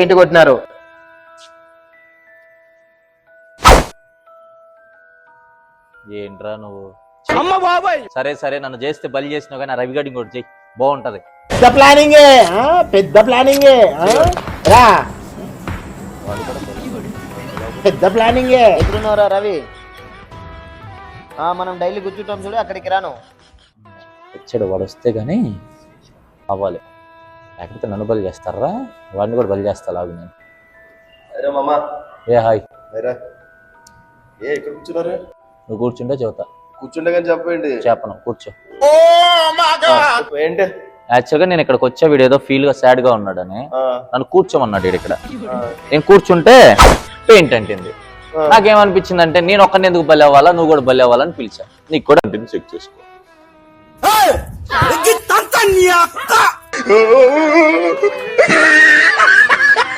Paint కొట్టినారు. ఏంట్రా నువ్వు? సరే సరే, నన్ను చేస్తే బలి చేసినావు కానీ రవి గడి కూడా చెయ్యి, బాగుంటది. పెద్ద ప్లానింగే, పెద్ద ప్లానింగే రా, పెద్ద ప్లానింగే. ఎక్కడున్నావురా రవి? మనం డైలీ కూర్చుంటాం చూడు, అక్కడికి రాను. వచ్చాడు వాడు, వస్తే గానీ అవ్వాలి, లేకపోతే నన్ను బలి చేస్తారా, వాడిని కూడా బలి చేస్తా లాగు నేను. అరే మామా. ఏ హాయ్. ఇక్కడ కూర్చున్నారు? నువ్వు కూర్చుంటే చెబుతా. కూర్చుంటే కానీ చెప్పండి. చెప్పను, కూర్చో. ఏంటి? యాక్చువల్గా నేను ఇక్కడికి వచ్చా, వీడు ఏదో ఫీల్ గా సాడ్ గా ఉన్నాడని నన్ను కూర్చోమన్నాడు వీడు ఇక్కడ. నేను కూర్చుంటే పెయింట్ అంటింది. నాకేమనిపించింది అంటే నేను ఒక్కరిని ఎందుకు బలి అవ్వాలా, నువ్వు కూడా బలి అవ్వాలని పిలిచా. నీకు కూడా అంటింది, చెక్ చేసుకో.